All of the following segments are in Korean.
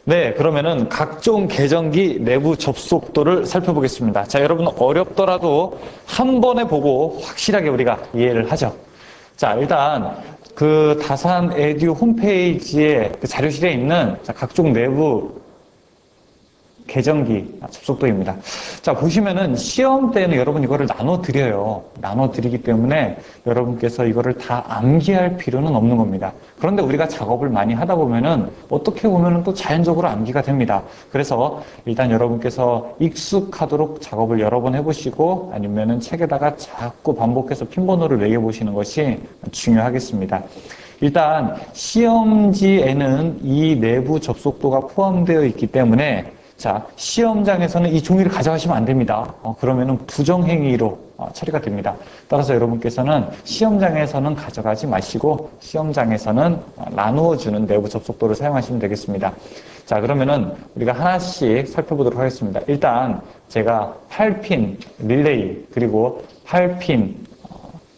네, 그러면은 각종 계정기 내부 접속도를 살펴보겠습니다. 자, 여러분 어렵더라도 한 번에 보고 확실하게 우리가 이해를 하죠. 자, 일단 그 다산 에듀 홈페이지의 그 자료실에 있는 각종 내부 계정기 접속도입니다. 자, 보시면은 시험 때는 여러분 이거를 나눠드려요. 나눠드리기 때문에 여러분께서 이거를 다 암기할 필요는 없는 겁니다. 그런데 우리가 작업을 많이 하다 보면은 어떻게 보면은 또 자연적으로 암기가 됩니다. 그래서 일단 여러분께서 익숙하도록 작업을 여러 번 해보시고 아니면은 책에다가 자꾸 반복해서 핀번호를 매겨보시는 것이 중요하겠습니다. 일단 시험지에는 이 내부 접속도가 포함되어 있기 때문에 자, 시험장에서는 이 종이를 가져가시면 안 됩니다. 그러면은 부정행위로 처리가 됩니다. 따라서 여러분께서는 시험장에서는 가져가지 마시고 시험장에서는 나누어주는 내부 접속도를 사용하시면 되겠습니다. 자, 그러면은 우리가 하나씩 살펴보도록 하겠습니다. 일단 제가 8핀 릴레이 그리고 8핀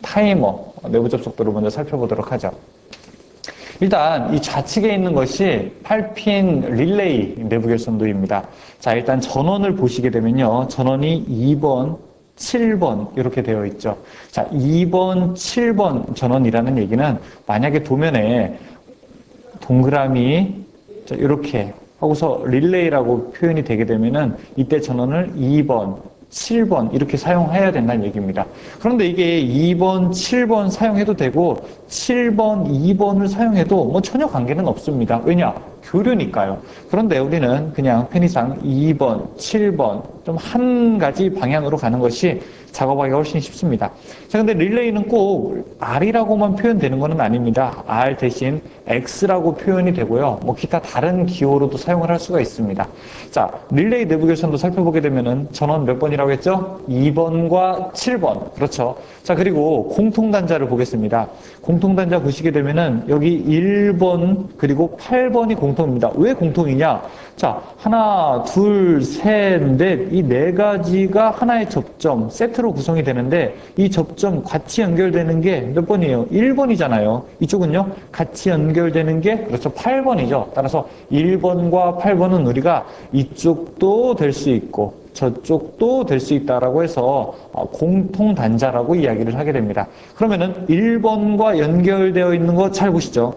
타이머 내부 접속도를 먼저 살펴보도록 하죠. 일단 이 좌측에 있는 것이 8핀 릴레이 내부 결선도입니다. 자, 일단 전원을 보시게 되면요. 전원이 2번, 7번 이렇게 되어 있죠. 자, 2번, 7번 전원이라는 얘기는 만약에 도면에 동그라미 이렇게 하고서 릴레이라고 표현이 되게 되면은 이때 전원을 2번, 7번 이렇게 사용해야 된다는 얘기입니다. 그런데 이게 2번, 7번 사용해도 되고 7번, 2번을 사용해도 뭐 전혀 관계는 없습니다. 왜냐? 교류니까요. 그런데 우리는 그냥 편의상 2번, 7번 좀 한 가지 방향으로 가는 것이 작업하기가 훨씬 쉽습니다. 자, 근데 릴레이는 꼭 R이라고만 표현되는 것은 아닙니다. R 대신 X라고 표현이 되고요. 뭐 기타 다른 기호로도 사용을 할 수가 있습니다. 자, 릴레이 내부 결선도 살펴보게 되면은 전원 몇 번이라고 했죠? 2번과 7번. 그렇죠. 자, 그리고 공통단자를 보겠습니다. 공통단자 보시게 되면은 여기 1번 그리고 8번이 공통입니다. 왜 공통이냐? 자, 하나, 둘, 셋, 넷, 이 네 가지가 하나의 접점, 세트로 구성이 되는데 이 접점 같이 연결되는 게 몇 번이에요? 1번이잖아요. 이쪽은요? 같이 연결되는 게 그렇죠. 8번이죠. 따라서 1번과 8번은 우리가 이쪽도 될 수 있고 저쪽도 될 수 있다라고 해서 공통단자라고 이야기를 하게 됩니다. 그러면은 1번과 연결되어 있는 거 잘 보시죠.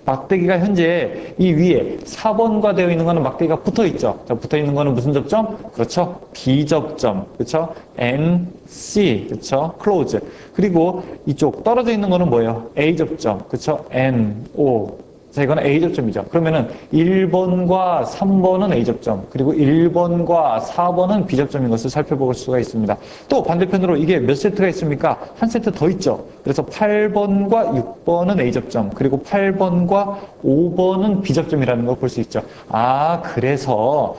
막대기가 현재 이 위에 4번과 되어 있는 거는 막대기가 붙어 있죠. 자, 붙어 있는 거는 무슨 접점? 그렇죠. B접점. 그렇죠. N, C. 그렇죠. close. 그리고 이쪽 떨어져 있는 거는 뭐예요? A접점. 그렇죠. N, O. 자, 이거는 A접점이죠. 그러면은 1번과 3번은 A접점, 그리고 1번과 4번은 B접점인 것을 살펴볼 수가 있습니다. 또 반대편으로 이게 몇 세트가 있습니까? 한 세트 더 있죠. 그래서 8번과 6번은 A접점, 그리고 8번과 5번은 B접점이라는 걸 볼 수 있죠. 아, 그래서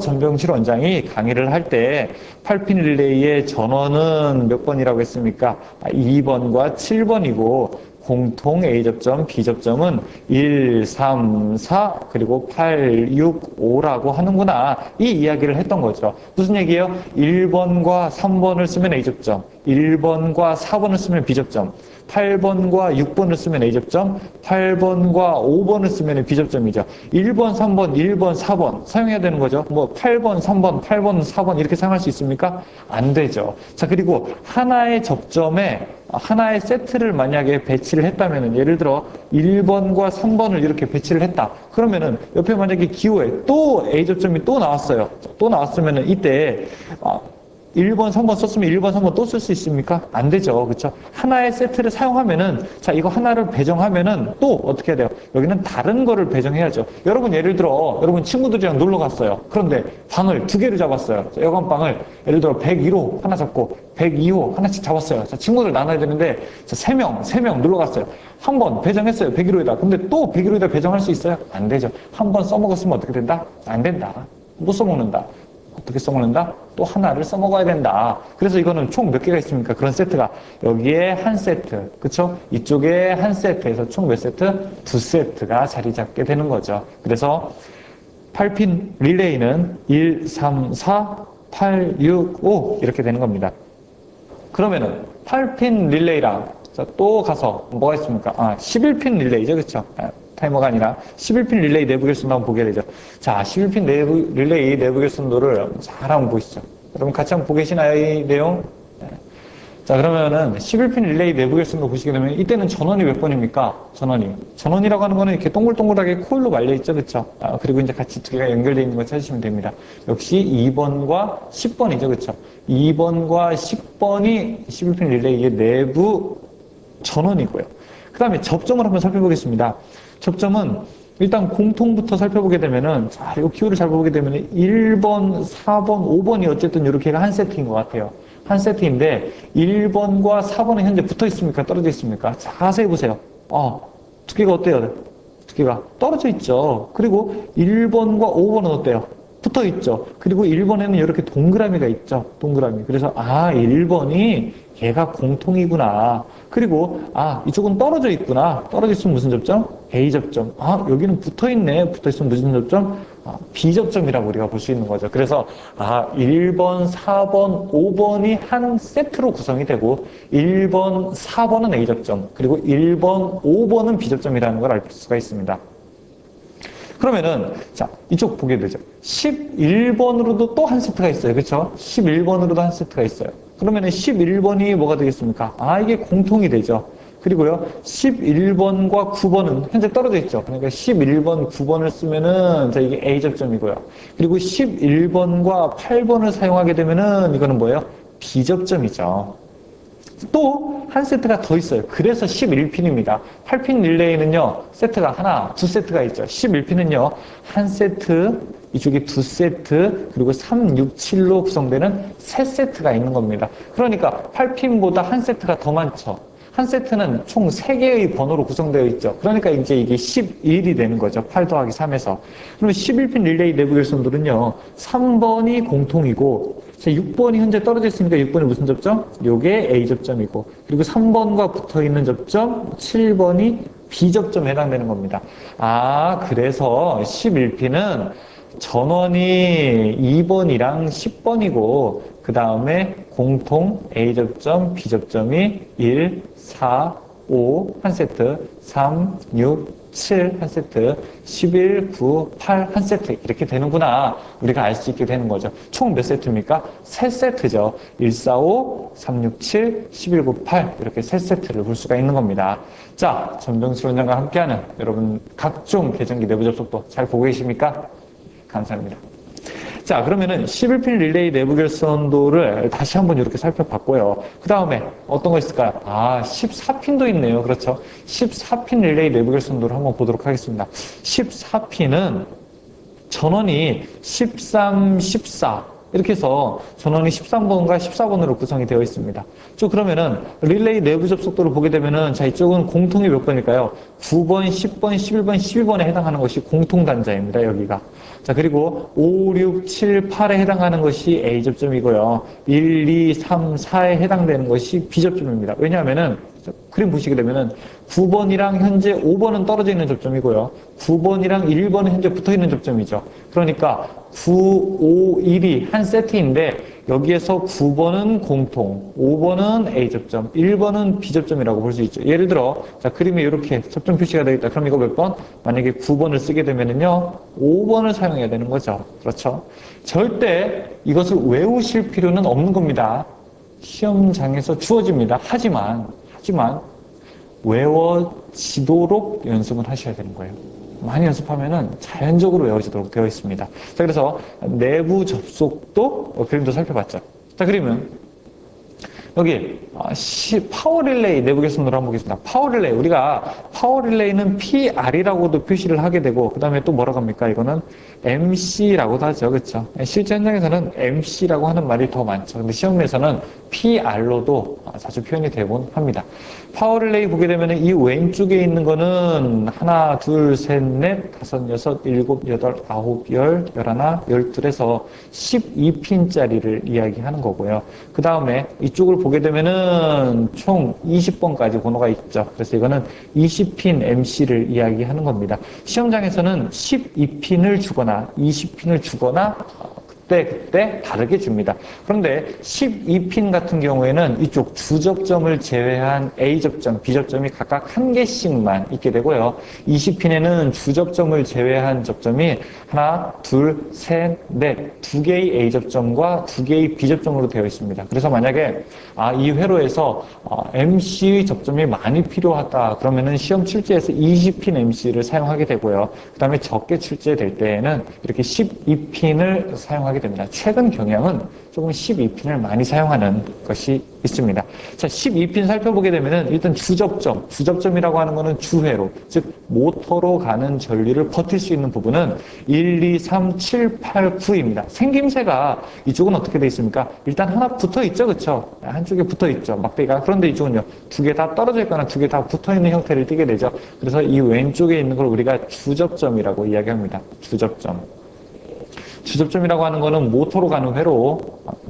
전병실 원장이 강의를 할 때 8핀 릴레이의 전원은 몇 번이라고 했습니까? 2번과 7번이고 공통 A접점, B접점은 1, 3, 4, 그리고 8, 6, 5라고 하는구나. 이 이야기를 했던 거죠. 무슨 얘기예요? 1번과 3번을 쓰면 A접점, 1번과 4번을 쓰면 B접점, 8번과 6번을 쓰면 A접점, 8번과 5번을 쓰면 B접점이죠. 1번, 3번, 1번, 4번 사용해야 되는 거죠. 뭐 8번, 3번, 8번, 4번 이렇게 사용할 수 있습니까? 안 되죠. 자, 그리고 하나의 접점에 하나의 세트를 만약에 배치를 했다면, 예를 들어 1번과 3번을 이렇게 배치를 했다. 그러면은 옆에 만약에 기호에 또 A접점이 또 나왔어요. 또 나왔으면은 이때 1번, 3번 썼으면 1번, 3번 또 쓸 수 있습니까? 안 되죠. 그렇죠? 하나의 세트를 사용하면은, 자, 이거 하나를 배정하면은 또 어떻게 해야 돼요? 여기는 다른 거를 배정해야죠. 여러분, 예를 들어, 여러분 친구들이랑 놀러 갔어요. 그런데 방을 두 개를 잡았어요. 여관방을 예를 들어 101호 하나 잡고 102호 하나씩 잡았어요. 자, 친구들 나눠야 되는데, 자, 3명 놀러 갔어요. 한 번 배정했어요. 101호에다. 근데 또 101호에다 배정할 수 있어요? 안 되죠. 한 번 써먹었으면 어떻게 된다? 안 된다. 못 써먹는다. 어떻게 써먹는다? 또 하나를 써먹어야 된다. 그래서 이거는 총 몇 개가 있습니까? 그런 세트가. 여기에 한 세트, 그쵸? 이쪽에 한 세트에서 총 몇 세트? 두 세트가 자리 잡게 되는 거죠. 그래서 8핀 릴레이는 1, 3, 4, 8, 6, 5 이렇게 되는 겁니다. 그러면은 8핀 릴레이랑 자, 또 가서 뭐가 있습니까? 11핀 릴레이죠. 그쵸? 타이머가 아니라 11핀 릴레이 내부 결선도 한번 보게 되죠. 자, 11핀 릴레이 내부 결선도를 잘 한번 보시죠. 여러분 같이 한번 보고 계시나요, 이 내용? 네. 자, 그러면은 11핀 릴레이 내부 결선도 보시게 되면 이때는 전원이 몇 번입니까? 전원이라고 하는 거는 이렇게 동글동글하게 코일로 말려 있죠, 그쵸? 그리고 이제 같이 두 개가 연결되어 있는 거 찾으시면 됩니다. 역시 2번과 10번이죠, 그쵸? 2번과 10번이 11핀 릴레이의 내부 전원이고요. 그 다음에 접점을 한번 살펴보겠습니다. 접점은 일단 공통부터 살펴보게 되면은, 자, 이 키워를 잘 보게 되면은 1번, 4번, 5번이 어쨌든 이렇게가 한 세트인 것 같아요. 한 세트인데 1번과 4번은 현재 붙어 있습니까? 떨어져 있습니까? 자세히 보세요. 두 개가 어때요? 두 개가 떨어져 있죠. 그리고 1번과 5번은 어때요? 붙어 있죠. 그리고 1번에는 이렇게 동그라미가 있죠. 동그라미. 그래서 1번이 얘가 공통이구나. 그리고 이쪽은 떨어져 있구나. 떨어져 있으면 무슨 접점? A 접점. 여기는 붙어 있네. 붙어 있으면 무슨 접점? B 접점이라고 우리가 볼 수 있는 거죠. 그래서 1번, 4번, 5번이 한 세트로 구성이 되고 1번, 4번은 A 접점, 그리고 1번, 5번은 B 접점이라는 걸 알 수가 있습니다. 그러면은 자, 이쪽 보게 되죠. 11번으로도 또 한 세트가 있어요. 그렇죠? 11번으로도 한 세트가 있어요. 그러면은 11번이 뭐가 되겠습니까? 이게 공통이 되죠. 그리고요, 11번과 9번은 현재 떨어져 있죠. 그러니까 11번, 9번을 쓰면은 자, 이게 A 접점이고요. 그리고 11번과 8번을 사용하게 되면은 이거는 뭐예요? B 접점이죠. 또 한 세트가 더 있어요. 그래서 11핀입니다. 8핀 릴레이는요, 세트가 하나, 두 세트가 있죠. 11핀은요, 한 세트, 이쪽에 두 세트, 그리고 3, 6, 7로 구성되는 세 세트가 있는 겁니다. 그러니까 8핀보다 한 세트가 더 많죠. 한 세트는 총 3개의 번호로 구성되어 있죠. 그러니까 이제 이게 11이 되는 거죠. 8 더하기 3에서. 그러면 11핀 릴레이 내부 결선도는요, 3번이 공통이고, 6번이 현재 떨어져 있으니까 6번이 무슨 접점? 요게 A 접점이고, 그리고 3번과 붙어 있는 접점, 7번이 B 접점에 해당되는 겁니다. 그래서 11핀은 전원이 2번이랑 10번이고, 그 다음에 공통 A 접점, B 접점이 1, 4, 5 한 세트, 3, 6, 7 한 세트, 11, 9, 8 한 세트 이렇게 되는구나 우리가 알 수 있게 되는 거죠. 총 몇 세트입니까? 세 세트죠. 1, 4, 5, 3, 6, 7, 11, 9, 8 이렇게 세 세트를 볼 수가 있는 겁니다. 자, 전병수 원장과 함께하는 여러분 각종 계정기 내부 접속도 잘 보고 계십니까? 감사합니다. 자, 그러면은 11핀 릴레이 내부 결선도를 다시 한번 이렇게 살펴봤고요. 그 다음에 어떤 거 있을까요? 14핀도 있네요. 그렇죠? 14핀 릴레이 내부 결선도를 한번 보도록 하겠습니다. 14핀은 전원이 13, 14 이렇게 해서 전원이 13번과 14번으로 구성이 되어 있습니다. 쭉 그러면은 릴레이 내부 접속도를 보게 되면은 자, 이쪽은 공통이 몇 번일까요? 9번, 10번, 11번, 12번에 해당하는 것이 공통 단자입니다. 여기가. 자, 그리고 5, 6, 7, 8에 해당하는 것이 A 접점이고요. 1, 2, 3, 4에 해당되는 것이 B 접점입니다. 왜냐하면은 그림 보시게 되면은 9번이랑 현재 5번은 떨어져 있는 접점이고요. 9번이랑 1번은 현재 붙어 있는 접점이죠. 그러니까 9, 5, 1이 한 세트인데 여기에서 9번은 공통, 5번은 A 접점, 1번은 B 접점이라고 볼 수 있죠. 예를 들어 자, 그림에 이렇게 접점 표시가 되어 있다. 그럼 이거 몇 번? 만약에 9번을 쓰게 되면은요 5번을 사용해야 되는 거죠. 그렇죠? 절대 이것을 외우실 필요는 없는 겁니다. 시험장에서 주어집니다. 하지만 외워지도록 연습을 하셔야 되는 거예요. 많이 연습하면은 자연적으로 외워지도록 되어 있습니다. 자, 그래서 내부 접속도 그림도 살펴봤죠. 자, 그러면 여기 파워 릴레이 내부 결선도를 한번 보겠습니다. 파워 릴레이, 우리가 파워 릴레이는 PR이라고도 표시를 하게 되고 그 다음에 또 뭐라고 합니까? 이거는 MC라고도 하죠. 그렇죠? 실제 현장에서는 MC라고 하는 말이 더 많죠. 근데 시험에서는 PR로도 자주 표현이 되곤 합니다. 파워 릴레이 보게 되면 이 왼쪽에 있는 거는 하나, 둘, 셋, 넷, 다섯, 여섯, 일곱, 여덟, 아홉, 열, 열하나, 열둘에서 12핀짜리를 이야기하는 거고요. 그 다음에 이쪽을 보게 되면은 총 20번까지 번호가 있죠. 그래서 이거는 20핀 MC를 이야기하는 겁니다. 시험장에서는 12핀을 주거나 20핀을 주거나 그때 다르게 줍니다. 그런데 12핀 같은 경우에는 이쪽 주접점을 제외한 A접점, B접점이 각각 한 개씩만 있게 되고요. 20핀에는 주접점을 제외한 접점이 하나, 둘, 셋, 넷, 두 개의 A접점과 두 개의 B접점으로 되어 있습니다. 그래서 만약에 이 회로에서 MC 접점이 많이 필요하다 그러면은 시험 출제에서 20핀 MC를 사용하게 되고요. 그 다음에 적게 출제될 때에는 이렇게 12핀을 사용하게 됩니다. 최근 경향은 조금 12핀을 많이 사용하는 것이 있습니다. 자, 12핀 살펴보게 되면은 일단 주접점이라고 하는 것은 주회로, 즉 모터로 가는 전류를 버틸 수 있는 부분은 1, 2, 3, 7, 8, 9입니다. 생김새가 이쪽은 어떻게 되어 있습니까? 일단 하나 붙어 있죠, 그렇죠? 한쪽에 붙어 있죠, 막대기가. 그런데 이쪽은요, 두 개 다 떨어져 있거나 두 개 다 붙어 있는 형태를 띠게 되죠. 그래서 이 왼쪽에 있는 걸 우리가 주접점이라고 이야기합니다. 주접점이라고 하는 거는 모터로 가는 회로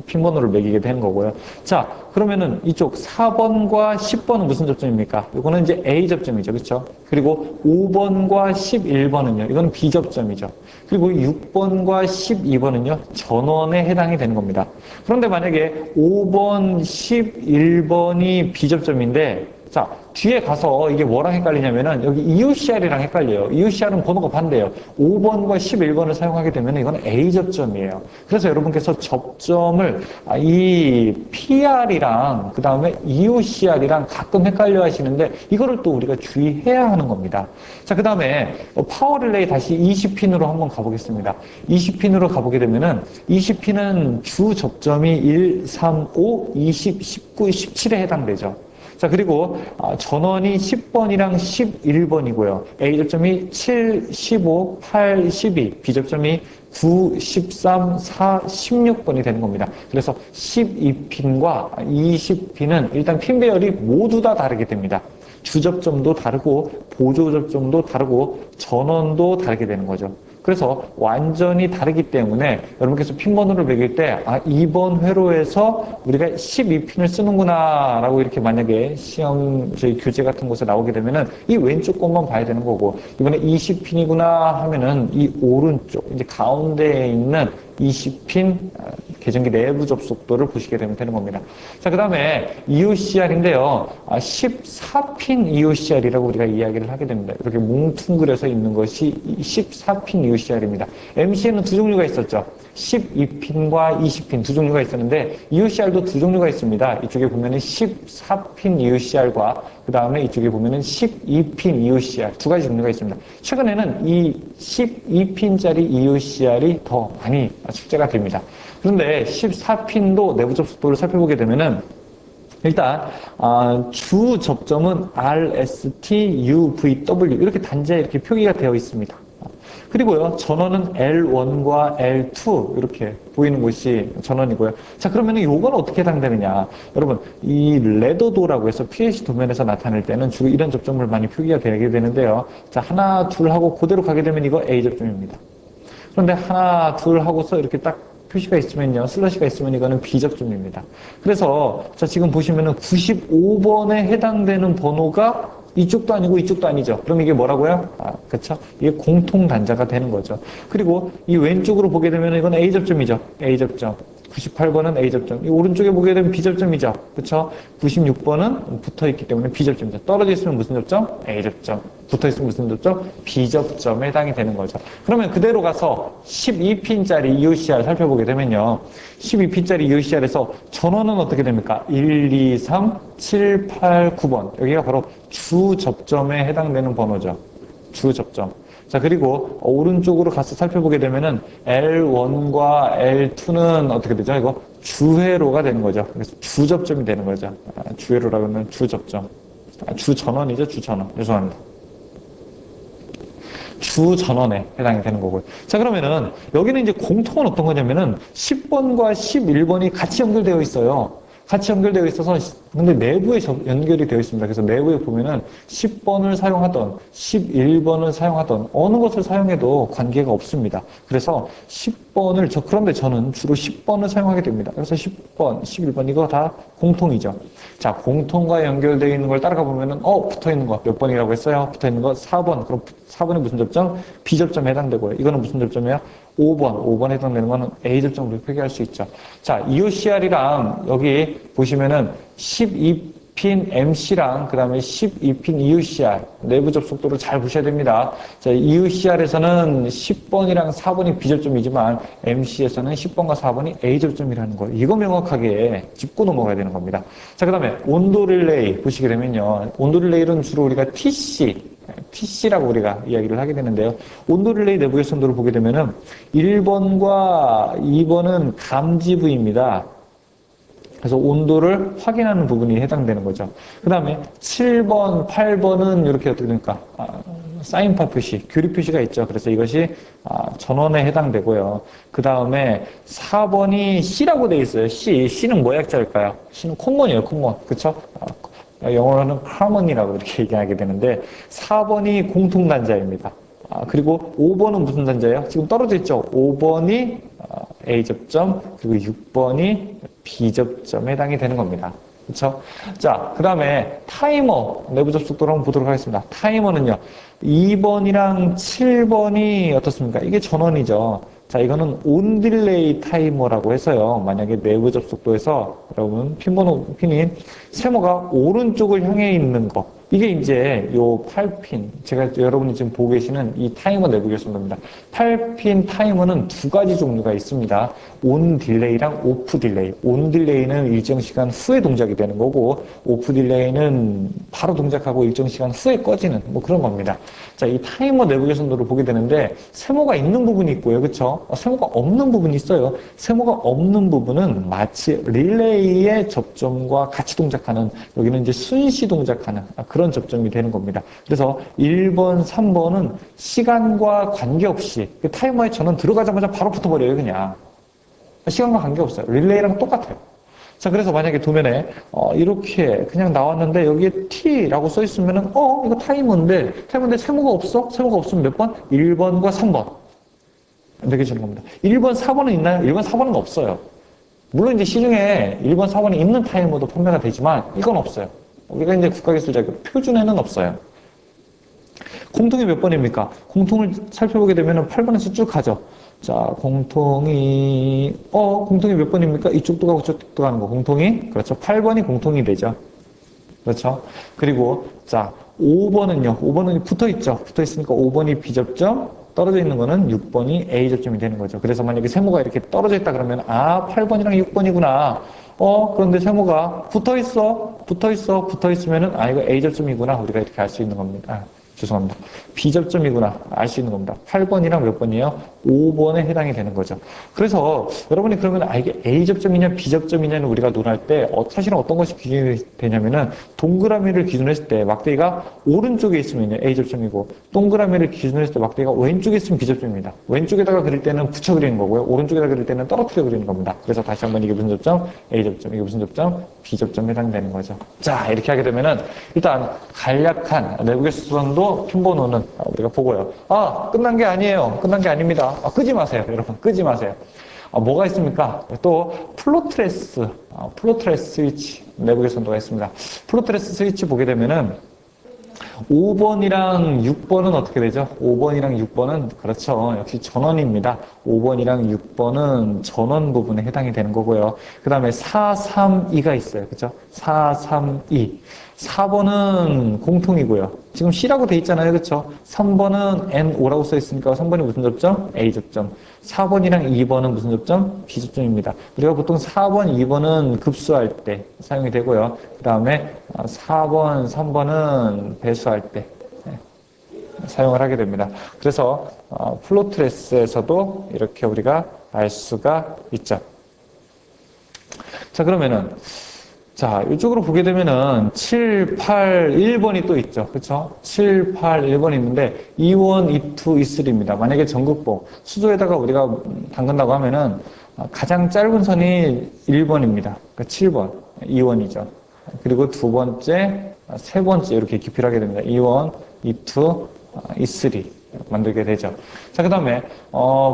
핀번호를 매기게 되는 거고요. 자, 그러면은 이쪽 4번과 10번은 무슨 접점입니까? 이거는 이제 A접점이죠. 그렇죠? 그리고 5번과 11번은요. 이건 B접점이죠. 그리고 6번과 12번은요. 전원에 해당이 되는 겁니다. 그런데 만약에 5번, 11번이 B접점인데 자, 뒤에 가서 이게 뭐랑 헷갈리냐면은 여기 EUCR이랑 헷갈려요. EUCR은 번호가 반대예요. 5번과 11번을 사용하게 되면 이건 A접점이에요. 그래서 여러분께서 접점을 이 PR이랑 그 다음에 EUCR이랑 가끔 헷갈려 하시는데 이거를 또 우리가 주의해야 하는 겁니다. 자, 그 다음에 파워릴레이 다시 20핀으로 한번 가보겠습니다. 20핀으로 가보게 되면은 20핀은 주 접점이 1, 3, 5, 20, 19, 17에 해당되죠. 자, 그리고 전원이 10번이랑 11번이고요. A접점이 7, 15, 8, 12, B접점이 9, 13, 4, 16번이 되는 겁니다. 그래서 12핀과 20핀은 일단 핀 배열이 모두 다 다르게 됩니다. 주접점도 다르고 보조접점도 다르고 전원도 다르게 되는 거죠. 그래서 완전히 다르기 때문에 여러분께서 핀번호를 매길 때 이번 회로에서 우리가 12핀을 쓰는구나 라고 이렇게 만약에 시험 저희 교재 같은 곳에 나오게 되면은 이 왼쪽 것만 봐야 되는 거고 이번에 20핀이구나 하면은 이 오른쪽 이제 가운데에 있는 20핀 계전기 내부 접속도를 보시게 되면 되는 겁니다. 자, 그 다음에 EUCR인데요. 14핀 EUCR이라고 우리가 이야기를 하게 됩니다. 이렇게 뭉퉁그려서 있는 것이 14핀 EUCR입니다. MC에는 두 종류가 있었죠. 12핀과 20핀 두 종류가 있었는데 EUCR도 두 종류가 있습니다. 이쪽에 보면은 14핀 EUCR과 그 다음에 이쪽에 보면은 12핀 EUCR 두 가지 종류가 있습니다. 최근에는 이 12핀짜리 EUCR이 더 많이 출제가 됩니다. 그런데 14핀도 내부 접속도를 살펴보게 되면은 일단 주 접점은 RST, UVW 이렇게 단자에 이렇게 표기가 되어 있습니다. 그리고요, 전원은 L1과 L2 이렇게 보이는 곳이 전원이고요. 자, 그러면 이건 어떻게 해당되느냐? 여러분, 이 레더도라고 해서 PLC 도면에서 나타낼 때는 주로 이런 접점을 많이 표기가 되게 되는데요. 자, 하나, 둘 하고 그대로 가게 되면 이거 A접점입니다. 그런데 하나, 둘 하고서 이렇게 딱 표시가 있으면요, 슬러시가 있으면 이거는 B접점입니다. 그래서 자, 지금 보시면은 95번에 해당되는 번호가 이쪽도 아니고 이쪽도 아니죠. 그럼 이게 뭐라고요? 그쵸? 이게 공통 단자가 되는 거죠. 그리고 이 왼쪽으로 보게 되면 이건 A접점이죠. A접점. 98번은 A접점. 이 오른쪽에 보게 되면 B접점이죠. 그쵸? 96번은 붙어 있기 때문에 B접점이죠. 떨어져 있으면 무슨 접점? A접점. 붙어 있으면 무슨 접점? B접점에 해당이 되는 거죠. 그러면 그대로 가서 12핀짜리 EUCR 살펴보게 되면요. 12핀짜리 EUCR에서 전원은 어떻게 됩니까? 1, 2, 3, 7, 8, 9번. 여기가 바로 주접점에 해당되는 번호죠. 주접점. 자, 그리고 오른쪽으로 가서 살펴보게 되면은 L1과 L2는 어떻게 되죠? 이거 주회로가 되는 거죠. 그래서 주접점이 되는 거죠. 주회로라고 하면 주접점. 주전원이죠, 주전원. 죄송합니다. 주전원에 해당이 되는 거고요. 자, 그러면은 여기는 이제 공통은 어떤 거냐면은 10번과 11번이 같이 연결되어 있어요. 같이 연결되어 있어서 근데 내부에 연결이 되어 있습니다. 그래서 내부에 보면은 10번을 사용하던 11번을 사용하던 어느 것을 사용해도 관계가 없습니다. 그래서 10번을, 그런데 저는 주로 10번을 사용하게 됩니다. 그래서 10번, 11번, 이거 다 공통이죠. 자, 공통과 연결되어 있는 걸 따라가 보면은, 붙어 있는 거 몇 번이라고 했어요? 붙어 있는 거 4번. 그럼 4번이 무슨 접점? B접점에 해당되고요. 이거는 무슨 접점이에요? 5번. 5번에 해당되는 거는 A접점으로 표기할 수 있죠. 자, EOCR이랑 여기 보시면은 12핀 MC랑 그 다음에 12핀 EOCR 내부 접속도를 잘 보셔야 됩니다. 자, EOCR에서는 10번이랑 4번이 B접점이지만 MC에서는 10번과 4번이 A접점이라는 거. 이거 명확하게 짚고 넘어가야 되는 겁니다. 자, 그 다음에 온도 릴레이 보시게 되면요. 온도 릴레이는 주로 우리가 TC라고 우리가 이야기를 하게 되는데요. 온도 릴레이 내부 개선도를 보게 되면은 1번과 2번은 감지 부위입니다. 그래서 온도를 확인하는 부분이 해당되는 거죠. 그 다음에 7번, 8번은 이렇게 어떻게 됩니까? 사인파 표시, 교류 표시가 있죠. 그래서 이것이 전원에 해당되고요. 그 다음에 4번이 C라고 되어 있어요. C는 뭐 약자일까요? C는 콤몬이에요, 콤몬. 그쵸? 영어로는 harmony라고 이렇게 얘기하게 되는데 4번이 공통단자입니다. 그리고 5번은 무슨 단자예요? 지금 떨어져 있죠? 5번이 A접점, 그리고 6번이 B접점에 해당이 되는 겁니다. 그렇죠? 자, 그 다음에 타이머 내부 접속도를 한번 보도록 하겠습니다. 타이머는요, 2번이랑 7번이 어떻습니까? 이게 전원이죠. 자, 이거는 온 딜레이 타이머라고 해서요. 만약에 내부 접속도에서 여러분 핀이 세모가 오른쪽을 향해 있는 거, 이게 이제 요 8핀, 제가 여러분이 지금 보고 계시는 이 타이머 내부 결선도입니다. 8핀 타이머는 두 가지 종류가 있습니다. 온 딜레이랑 오프 딜레이. 온 딜레이는 일정 시간 후에 동작이 되는 거고, 오프 딜레이는 바로 동작하고 일정 시간 후에 꺼지는 뭐 그런 겁니다. 자, 이 타이머 내부 결선도를 보게 되는데 세모가 있는 부분이 있고요. 그렇죠? 세모가 없는 부분이 있어요. 세모가 없는 부분은 마치 릴레이의 접점과 같이 동작하는, 여기는 이제 순시 동작하는 그런 접점이 되는 겁니다. 그래서 1번, 3번은 시간과 관계없이 그 타이머에 전원 들어가자마자 바로 붙어버려요. 그냥 시간과 관계없어요. 릴레이랑 똑같아요. 자, 그래서 만약에 도면에 이렇게 그냥 나왔는데 여기에 T라고 써 있으면은 이거 타이머인데 세모가 없어? 세모가 없으면 몇 번? 1번과 3번 이렇게 주는 겁니다. 1번, 4번은 있나요? 1번, 4번은 없어요. 물론 이제 시중에 1번, 4번이 있는 타이머도 판매가 되지만 이건 없어요. 우리가 이제 국가기술자격 표준에는 없어요. 공통이 몇 번입니까? 공통을 살펴보게 되면 8번에서 쭉 가죠. 자, 공통이 몇 번입니까? 이쪽도 가고 저쪽도 가는 거. 공통이, 그렇죠. 8번이 공통이 되죠. 그렇죠. 그리고, 자, 5번은요. 5번은 붙어 있죠. 붙어 있으니까 5번이 B접점, 떨어져 있는 거는 6번이 A접점이 되는 거죠. 그래서 만약에 세모가 이렇게 떨어져 있다 그러면, 8번이랑 6번이구나. 그런데 세모가 붙어 있으면은, 이거 A접점이구나. 우리가 이렇게 알 수 있는 겁니다. 죄송합니다. B접점이구나. 알 수 있는 겁니다. 8번이랑 몇 번이에요? 5번에 해당이 되는 거죠. 그래서 여러분이 그러면 이게 A접점이냐 B접점이냐는 우리가 논할 때 사실은 어떤 것이 기준이 되냐면은 동그라미를 기준으로 했을 때 막대기가 오른쪽에 있으면 A접점이고 동그라미를 기준으로 했을 때 막대기가 왼쪽에 있으면 B접점입니다. 왼쪽에다가 그릴 때는 붙여 그리는 거고요. 오른쪽에다 그릴 때는 떨어뜨려 그리는 겁니다. 그래서 다시 한번 이게 무슨 접점? A접점. 이게 무슨 접점? B접점에 해당되는 거죠. 자, 이렇게 하게 되면은 일단 간략한 내부계 수선도 핀번호는 우리가 보고요. 끝난 게 아니에요. 끝난 게 아닙니다. 끄지 마세요. 여러분, 끄지 마세요. 뭐가 있습니까? 또 플로트레스 스위치 내부 개선도가 있습니다. 플로트레스 스위치 보게 되면은 5번이랑 6번은 어떻게 되죠? 5번이랑 6번은 그렇죠. 역시 전원입니다. 5번이랑 6번은 전원 부분에 해당이 되는 거고요. 그 다음에 432가 있어요. 그렇죠? 432. 4번은 공통이고요. 지금 C라고 돼 있잖아요. 그렇죠? 3번은 N5라고 써 있으니까 3번이 무슨 접점? A접점. 4번이랑 2번은 무슨 접점? B접점입니다. 우리가 보통 4번, 2번은 급수할 때 사용이 되고요. 그 다음에 4번, 3번은 배수할 때 사용을 하게 됩니다. 그래서 플로트레스에서도 이렇게 우리가 알 수가 있죠. 자, 그러면은 자, 이쪽으로 보게 되면은 7, 8, 1번이 또 있죠. 그렇죠? 7, 8, 1번이 있는데 2원, 2, 2, 2,3입니다. 만약에 전극봉 수조에다가 우리가 담근다고 하면은 가장 짧은 선이 1번입니다. 그러니까 7번, 2원이죠. 그리고 두 번째, 세 번째 이렇게 기피를 하게 됩니다. 2원, 2, 2, 2, 3. 만들게 되죠. 자, 그 다음에,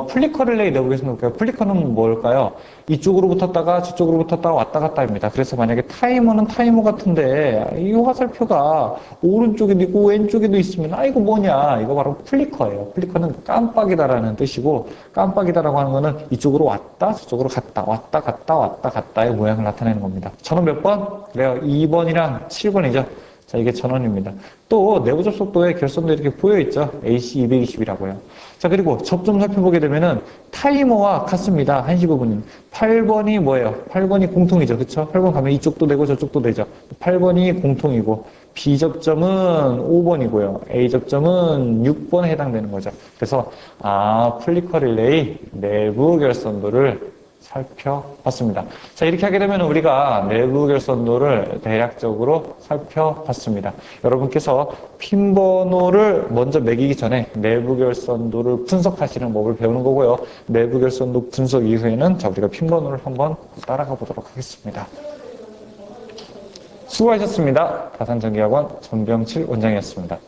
플리커 릴레이 내보겠습니다. 볼까요? 플리커는 뭘까요? 이쪽으로 붙었다가 저쪽으로 붙었다가 왔다 갔다 합니다. 그래서 만약에 타이머는 타이머 같은데, 이 화살표가 오른쪽에도 있고 왼쪽에도 있으면, 이거 뭐냐? 이거 바로 플리커예요. 플리커는 깜빡이다라는 뜻이고, 깜빡이다라고 하는 거는 이쪽으로 왔다, 저쪽으로 갔다, 왔다, 갔다, 왔다, 갔다의 모양을 나타내는 겁니다. 전원 몇 번? 그래요. 2번이랑 7번이죠. 자, 이게 전원입니다. 또 내부 접속도에 결선도 이렇게 보여있죠. AC 220이라고요. 자, 그리고 접점 살펴보게 되면은 타이머와 같습니다. 1시 부분은. 8번이 뭐예요? 8번이 공통이죠. 그쵸? 8번 가면 이쪽도 되고 저쪽도 되죠. 8번이 공통이고 B 접점은 5번이고요. A 접점은 6번에 해당되는 거죠. 그래서 플리커 릴레이 내부 결선도를 살펴봤습니다. 자, 이렇게 하게 되면 우리가 내부 결선도를 대략적으로 살펴봤습니다. 여러분께서 핀 번호를 먼저 매기기 전에 내부 결선도를 분석하시는 법을 배우는 거고요. 내부 결선도 분석 이후에는 자, 우리가 핀 번호를 한번 따라가 보도록 하겠습니다. 수고하셨습니다. 다산전기학원 전병칠 원장이었습니다.